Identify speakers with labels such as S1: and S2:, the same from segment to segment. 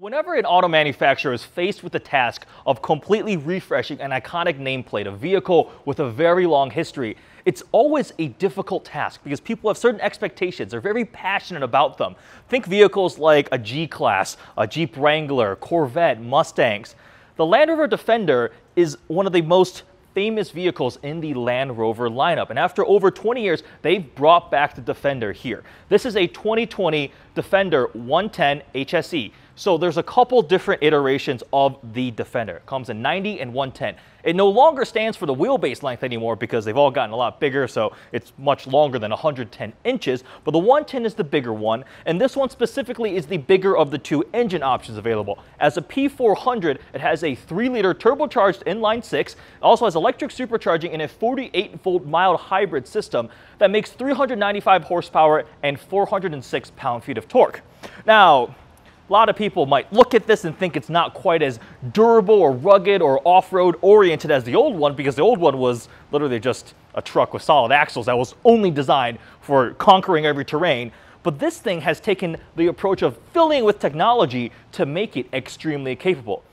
S1: Whenever an auto manufacturer is faced with the task of completely refreshing an iconic nameplate, a vehicle with a very long history, it's always a difficult task because people have certain expectations. They're very passionate about them. Think vehicles like a G-Class, a Jeep Wrangler, Corvette, Mustangs. The Land Rover Defender is one of the most famous vehicles in the Land Rover lineup, and after over 20 years, they've brought back the Defender here. This is a 2020 Defender 110 HSE. So there's a couple different iterations of the Defender. It comes in 90 and 110. It no longer stands for the wheelbase length anymore because they've all gotten a lot bigger, so it's much longer than 110 inches, but the 110 is the bigger one, and this one specifically is the bigger of the two engine options available. As a P400, it has a 3-liter turbocharged inline-6, it also has electric supercharging in a 48-volt mild hybrid system that makes 395 horsepower and 406 pound-feet of torque. Now, a lot of people might look at this and think it's not quite as durable or rugged or off-road oriented as the old one, because the old one was literally just a truck with solid axles that was only designed for conquering every terrain. But this thing has taken the approach of filling it with technology to make it extremely capable.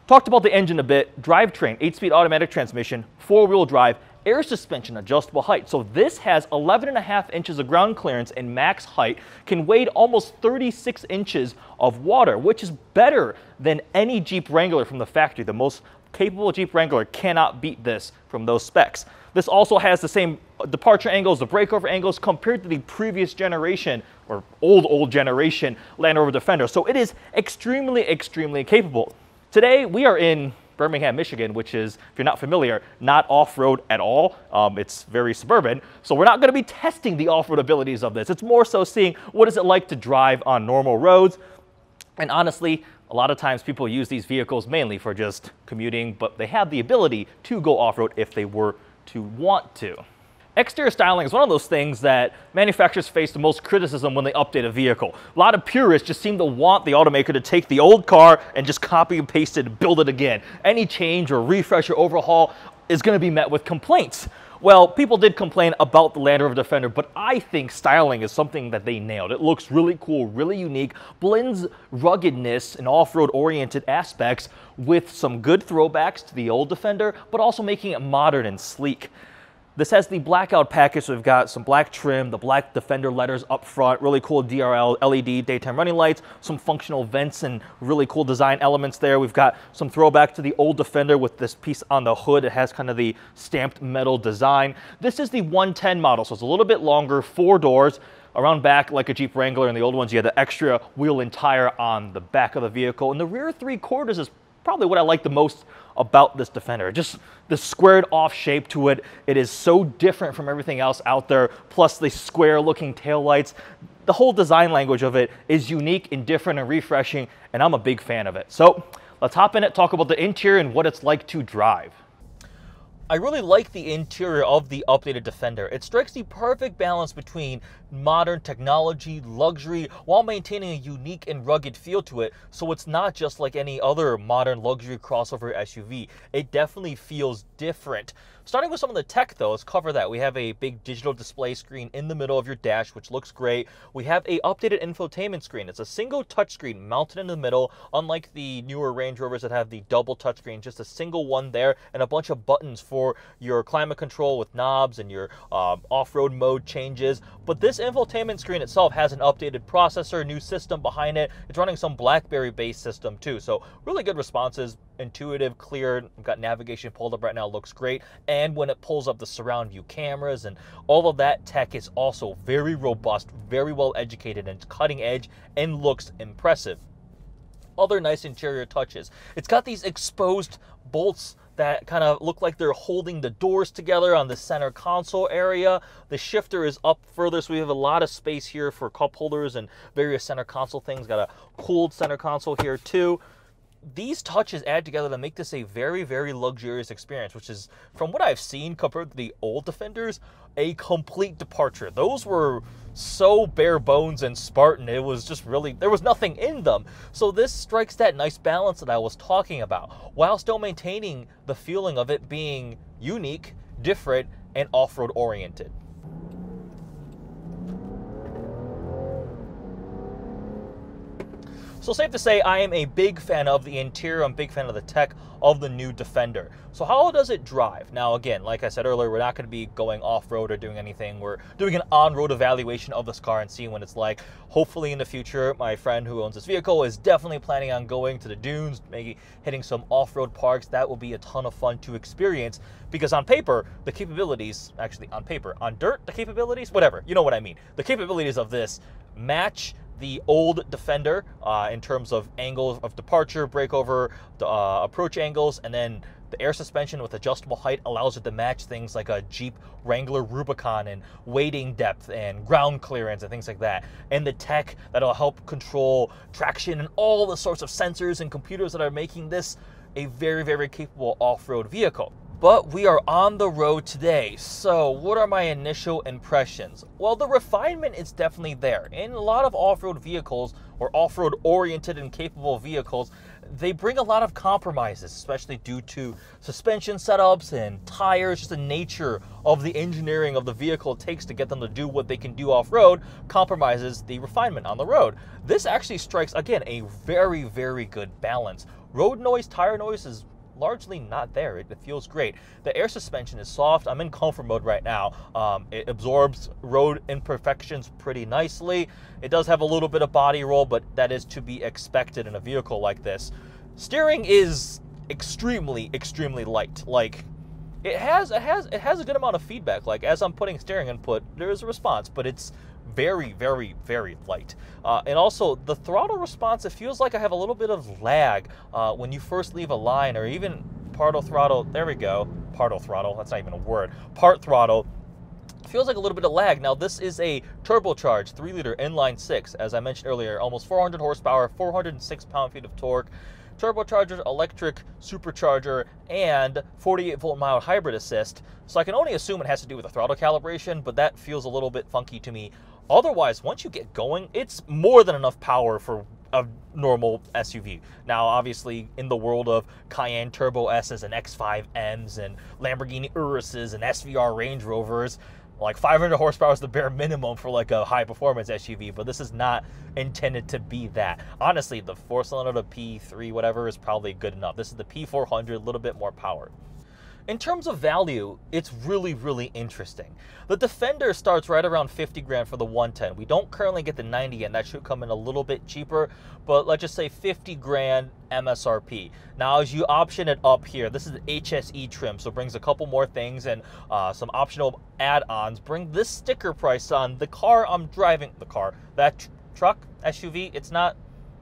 S1: Talked about the engine a bit. Drivetrain, 8-speed automatic transmission, 4-wheel drive, air suspension, adjustable height. So this has 11.5 inches of ground clearance and max height, can wade almost 36 inches of water, which is better than any Jeep Wrangler from the factory. The most capable Jeep Wrangler cannot beat this from those specs. This also has the same departure angles, the breakover angles compared to the previous generation or old generation Land Rover Defender. So it is extremely capable. Today we are in Birmingham, Michigan, which is, if you're not familiar, not off-road at all. It's very suburban. So we're not going to be testing the off-road abilities of this. It's more so seeing what is it like to drive on normal roads. And honestly, a lot of times people use these vehicles mainly for just commuting, but they have the ability to go off-road if they were to want to. Exterior styling is one of those things that manufacturers face the most criticism when they update a vehicle. A lot of purists just seem to want the automaker to take the old car and just copy and paste it and build it again. Any change or refresh or overhaul is going to be met with complaints. Well, people did complain about the Land Rover Defender, but I think styling is something that they nailed. It looks really cool, really unique, blends ruggedness and off-road oriented aspects with some good throwbacks to the old Defender, but also making it modern and sleek. This has the blackout package, so we've got some black trim, the black Defender letters up front, really cool DRL LED daytime running lights, some functional vents and really cool design elements there. We've got some throwback to the old Defender with this piece on the hood. It has kind of the stamped metal design. This is the 110 model, so it's a little bit longer, 4 doors. Around back, like a Jeep Wrangler and the old ones, you had the extra wheel and tire on the back of the vehicle. And the rear 3/4 is probably what I like the most about this Defender. Just the squared off shape to it. It is so different from everything else out there, plus the square looking taillights. The whole design language of it is unique and different and refreshing, and I'm a big fan of it. So let's hop in it, talk about the interior and what it's like to drive. I really like the interior of the updated Defender. It strikes the perfect balance between modern technology, luxury, while maintaining a unique and rugged feel to it, so it's not just like any other modern luxury crossover SUV. It definitely feels different. Starting with some of the tech though, let's cover that. We have a big digital display screen in the middle of your dash, which looks great. We have a updated infotainment screen. It's a single touchscreen mounted in the middle, unlike the newer Range Rovers that have the double touchscreen, just a single one there, and a bunch of buttons for your climate control with knobs and your off-road mode changes. But this infotainment screen itself has an updated processor, new system behind it. It's running some BlackBerry-based system too, so really good responses. Intuitive, clear. I've got navigation pulled up right now, looks great. And when it pulls up the surround view cameras and all of that tech is also very robust, very well educated, and cutting edge and looks impressive. Other nice interior touches. It's got these exposed bolts that kind of look like they're holding the doors together on the center console area. The shifter is up further, so we have a lot of space here for cup holders and various center console things. Got a cooled center console here too. These touches add together to make this a very luxurious experience, which is, from what I've seen compared to the old Defenders, a complete departure. Those were so bare bones and Spartan, it was just really, there was nothing in them. So this strikes that nice balance that I was talking about, while still maintaining the feeling of it being unique, different, and off-road oriented. So safe to say I am a big fan of the interior, I'm a big fan of the tech of the new Defender. So how does it drive? Now again, like I said earlier, we're not going to be going off-road or doing anything. We're doing an on-road evaluation of this car and seeing what it's like. Hopefully in the future, my friend who owns this vehicle is definitely planning on going to the dunes, maybe hitting some off-road parks. That will be a ton of fun to experience, because on paper, the capabilities, actually on paper, on dirt, the capabilities, whatever, you know what I mean. The capabilities of this match the old Defender in terms of angles of departure, breakover, approach angles, and then the air suspension with adjustable height allows it to match things like a Jeep Wrangler Rubicon and wading depth and ground clearance and things like that. And the tech that'll help control traction and all the sorts of sensors and computers that are making this a very, very capable off-road vehicle. But we are on the road today, so what are my initial impressions? Well, the refinement is definitely there. In a lot of off-road vehicles, or off-road oriented and capable vehicles, they bring a lot of compromises, especially due to suspension setups and tires. Just the nature of the engineering of the vehicle it takes to get them to do what they can do off-road compromises the refinement on the road. This actually strikes, again, a very, very good balance. Road noise, tire noise is largely not there. It feels great. The air suspension is soft. I'm in comfort mode right now. It absorbs road imperfections pretty nicely. It does have a little bit of body roll, but that is to be expected in a vehicle like this. Steering is extremely, extremely light. Like, it has a good amount of feedback. Like, as I'm putting steering input, there is a response, but it's very, very, very light. And also, the throttle response, it feels like I have a little bit of lag when you first leave a line, or even partial throttle. There we go. Partial throttle. That's not even a word. Part throttle. Feels like a little bit of lag. Now, this is a turbocharged 3-liter inline 6. As I mentioned earlier, almost 400 horsepower, 406 pound-feet of torque. Turbocharger, electric supercharger, and 48-volt mild hybrid assist. So I can only assume it has to do with the throttle calibration, but that feels a little bit funky to me. Otherwise, once you get going, it's more than enough power for a normal SUV. Now, obviously, in the world of Cayenne Turbo S's and X5Ms and Lamborghini Uruses and SVR Range Rovers, like 500 horsepower is the bare minimum for like a high-performance SUV, but this is not intended to be that. Honestly, the 4-cylinder, the P3, whatever, is probably good enough. This is the P400, a little bit more power. In terms of value, it's really, really interesting. The Defender starts right around 50 grand for the 110. We don't currently get the 90 yet, and that should come in a little bit cheaper, but let's just say 50 grand MSRP. Now, as you option it up here, this is the HSE trim, so it brings a couple more things and some optional add-ons. Bring this sticker price on. The car I'm driving, that truck, SUV, it's not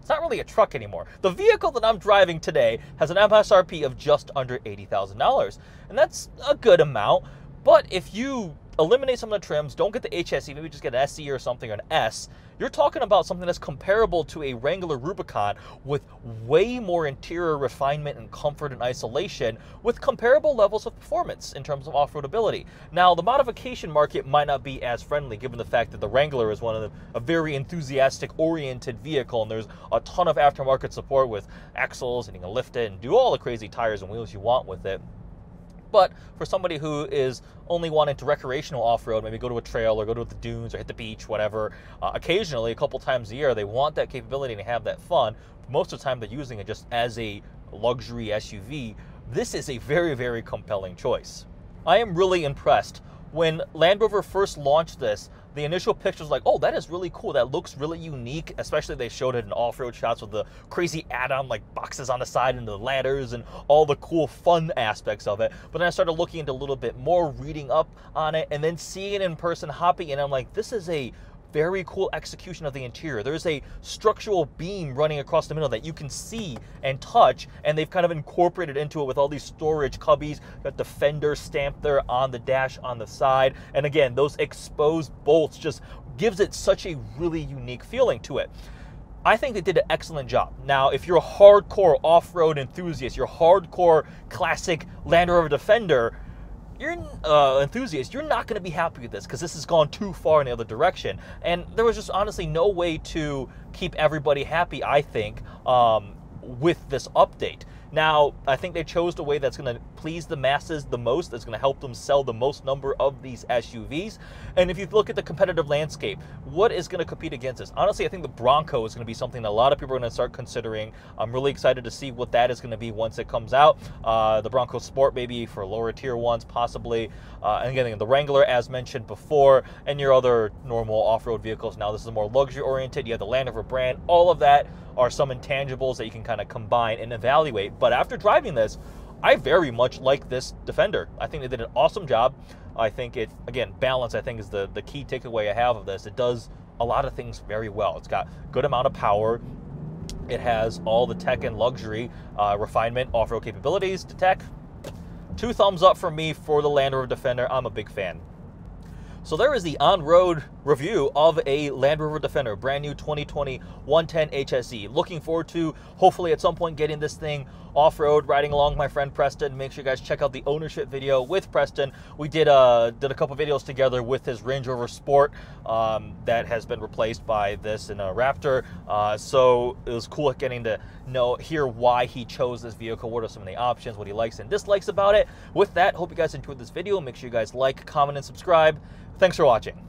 S1: really a truck anymore. The vehicle that I'm driving today has an MSRP of just under $80,000, and that's a good amount. But if you eliminate some of the trims, don't get the HSE, maybe just get an SE or something, or an S, you're talking about something that's comparable to a Wrangler Rubicon with way more interior refinement and comfort and isolation, with comparable levels of performance in terms of off-roadability. Now, the modification market might not be as friendly, given the fact that the Wrangler is a very enthusiastic-oriented vehicle, and there's a ton of aftermarket support with axles, and you can lift it and do all the crazy tires and wheels you want with it. But for somebody who is only wanting to recreational off-road, maybe go to a trail or go to the dunes or hit the beach, whatever, occasionally, a couple times a year, they want that capability and have that fun. Most of the time, they're using it just as a luxury SUV. This is a very, very compelling choice. I am really impressed. When Land Rover first launched this, the initial picture was like, oh, that is really cool. That looks really unique, especially they showed it in off-road shots with the crazy add-on like boxes on the side and the ladders and all the cool fun aspects of it. But then I started looking into a little bit more, reading up on it, and then seeing it in person, hopping in. I'm like, this is a very cool execution of the interior. There's a structural beam running across the middle that you can see and touch, and they've kind of incorporated into it with all these storage cubbies. Got Defender stamped there on the dash on the side, and again, those exposed bolts just gives it such a really unique feeling to it. I think they did an excellent job. Now, if you're a hardcore off-road enthusiast, you're a hardcore classic Land Rover Defender, you're an enthusiast, you're not going to be happy with this because this has gone too far in the other direction. And there was just honestly no way to keep everybody happy, I think, with this update. Now, I think they chose the way that's going to please the masses the most, that's going to help them sell the most number of these SUVs. And if you look at the competitive landscape, what is going to compete against this? Honestly, I think the Bronco is going to be something that a lot of people are going to start considering. I'm really excited to see what that is going to be once it comes out. The Bronco Sport maybe for lower tier ones, possibly. And again, the Wrangler, as mentioned before, and your other normal off-road vehicles. Now, this is more luxury-oriented. You have the Land Rover brand. All of that are some intangibles that you can kind of combine and evaluate. But after driving this, I very much like this Defender. I think they did an awesome job. I think it, again, balance, I think, is the key takeaway I have of this. It does a lot of things very well. It's got good amount of power. It has all the tech and luxury, refinement, off-road capabilities to tech. 2 thumbs up for me for the Land Rover Defender. I'm a big fan. So there is the on-road review of a Land Rover Defender, brand new 2020 110 HSE. Looking forward to, hopefully at some point, getting this thing off-road, riding along with my friend Preston. Make sure you guys check out the ownership video with Preston. We did a couple videos together with his Range Rover Sport that has been replaced by this in a Raptor. So it was cool getting to hear why he chose this vehicle, what are some of the options, what he likes and dislikes about it. With that, hope you guys enjoyed this video. Make sure you guys like, comment, and subscribe. Thanks for watching.